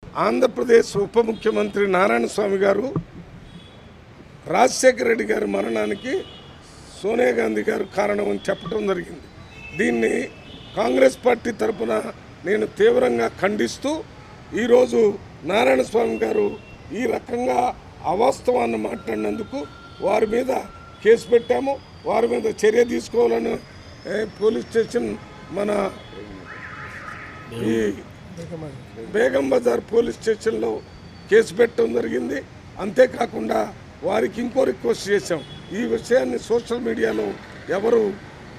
ఆంధ్రప్రదేశ్ ఉప ముఖ్యమంత్రి నారాయణ స్వామి గారు రాజశేఖర రెడ్డి గారి మరణానికి సోనియా గాంధీ గారు కారణం అని చెప్పడం జరిగింది. దీన్ని కాంగ్రెస్ పార్టీ తరఫున నేను తీవ్రంగా ఖండిస్తూ ఈరోజు నారాయణ స్వామి గారు ఈ రకంగా అవాస్తవాన్ని మాట్లాడినందుకు వారి మీద కేసు పెట్టాము. వారి మీద చర్య తీసుకోవాలని పోలీస్ స్టేషన్ మన ఈ బేగం బజార్ పోలీస్ స్టేషన్లో కేసు పెట్టడం జరిగింది. అంతేకాకుండా వారికి ఇంకో రిక్వెస్ట్ చేశాం, ఈ విషయాన్ని సోషల్ మీడియాలో ఎవరు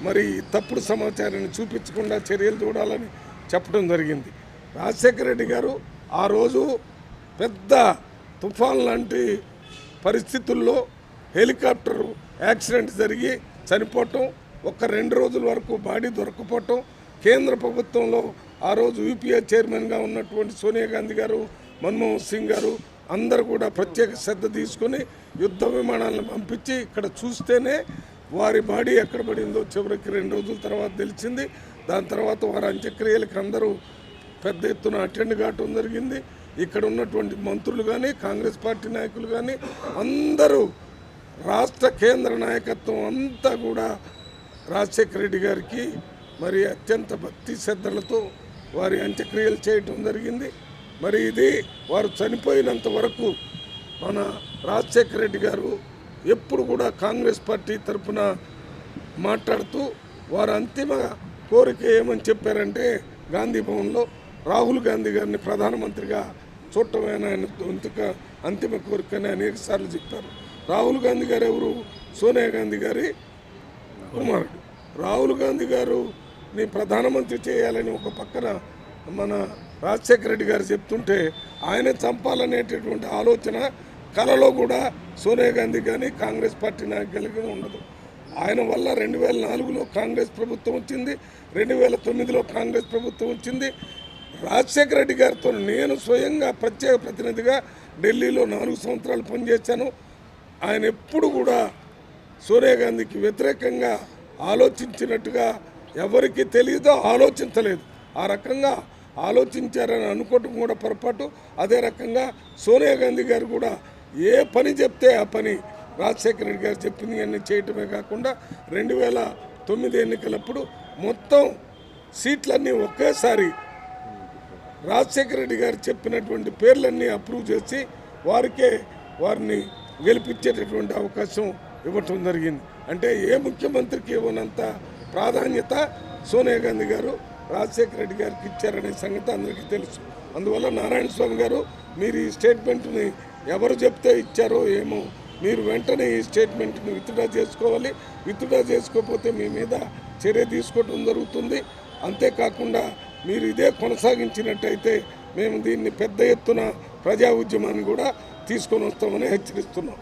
మరి తప్పుడు సమాచారాన్ని చూపించకుండా చర్యలు చూడాలని చెప్పడం జరిగింది. రాజశేఖర రెడ్డి గారు ఆ రోజు పెద్ద తుఫాన్ లాంటి పరిస్థితుల్లో హెలికాప్టర్ యాక్సిడెంట్ జరిగి చనిపోవటం, ఒక 2 రోజుల వరకు బాడీ దొరకపోవటం, కేంద్ర ప్రభుత్వంలో ఆ రోజు యూపీఏ చైర్మన్గా ఉన్నటువంటి సోనియా గాంధీ గారు, మన్మోహన్ సింగ్ గారు అందరూ కూడా ప్రత్యేక శ్రద్ధ తీసుకొని యుద్ధ విమానాలను పంపించి ఇక్కడ చూస్తేనే వారి బాడీ ఎక్కడ పడిందో చివరికి 2 రోజుల తర్వాత తెలిసింది. దాని తర్వాత వారి అంత్యక్రియలకు అందరూ పెద్ద ఎత్తున అటెండ్ కావటం జరిగింది. ఇక్కడ ఉన్నటువంటి మంత్రులు కానీ కాంగ్రెస్ పార్టీ నాయకులు కానీ అందరూ రాష్ట్ర కేంద్ర నాయకత్వం అంతా కూడా రాజశేఖర రెడ్డి గారికి మరి అత్యంత భక్తి శ్రద్ధలతో వారి అంత్యక్రియలు చేయటం జరిగింది. మరి ఇది వారు చనిపోయినంత వరకు మన రాజశేఖర రెడ్డి గారు ఎప్పుడు కూడా కాంగ్రెస్ పార్టీ తరఫున మాట్లాడుతూ వారు అంతిమ కోరిక ఏమని చెప్పారంటే, గాంధీ భవన్లో రాహుల్ గాంధీ గారిని ప్రధానమంత్రిగా చూడటమైన ఆయన అంతిమ కోరికని అనేక సార్లు చెప్పారు. రాహుల్ గాంధీ గారు ఎవరు? సోనియా గాంధీ గారి కుమారుడు. రాహుల్ గాంధీ గారుని ప్రధానమంత్రి చేయాలని ఒక పక్కన మన రాజశేఖర రెడ్డి గారు చెప్తుంటే, ఆయన చంపాలనేటటువంటి ఆలోచన కలలో కూడా సోనియా గాంధీ కానీ కాంగ్రెస్ పార్టీ నాయకులకి ఉండదు. ఆయన వల్ల 2004లో కాంగ్రెస్ ప్రభుత్వం వచ్చింది, 2009లో కాంగ్రెస్ ప్రభుత్వం వచ్చింది. రాజశేఖర రెడ్డి గారితో నేను స్వయంగా ప్రత్యేక ప్రతినిధిగా ఢిల్లీలో 4 సంవత్సరాలు పనిచేశాను. ఆయన ఎప్పుడు కూడా సోనియా గాంధీకి వ్యతిరేకంగా ఆలోచించినట్టుగా ఎవరికి తెలియదో ఆలోచించలేదు. ఆ రకంగా ఆలోచించారని అనుకోవటం కూడా పొరపాటు. అదే రకంగా సోనియా గాంధీ గారు కూడా ఏ పని చెప్తే ఆ పని రాజశేఖర రెడ్డి గారు చెప్పింది అన్నీ చేయటమే కాకుండా 2009 ఎన్నికలప్పుడు మొత్తం సీట్లన్నీ ఒకేసారి రాజశేఖర రెడ్డి గారు చెప్పినటువంటి పేర్లన్నీ అప్రూవ్ చేసి వారిని గెలిపించేటటువంటి అవకాశం ఇవ్వటం జరిగింది. అంటే ఏ ముఖ్యమంత్రికి ఇవ్వనంత ప్రాధాన్యత సోనియా గాంధీ గారు రాజశేఖర రెడ్డి గారికి ఇచ్చారనే సంగతి అందరికీ తెలుసు. అందువల్ల నారాయణ స్వామి గారు మీరు ఈ స్టేట్మెంట్ని ఎవరు చెప్తే ఇచ్చారో ఏమో, మీరు వెంటనే ఈ స్టేట్మెంట్ని విత్డ్రా చేసుకోవాలి. విత్డ్రా చేసుకోకపోతే మీ మీద చర్య తీసుకోవడం జరుగుతుంది. అంతేకాకుండా మీరు ఇదే కొనసాగించినట్టయితే మేము దీన్ని పెద్ద ఎత్తున ప్రజా ఉద్యమాన్ని కూడా తీసుకొని వస్తామని హెచ్చరిస్తున్నాం.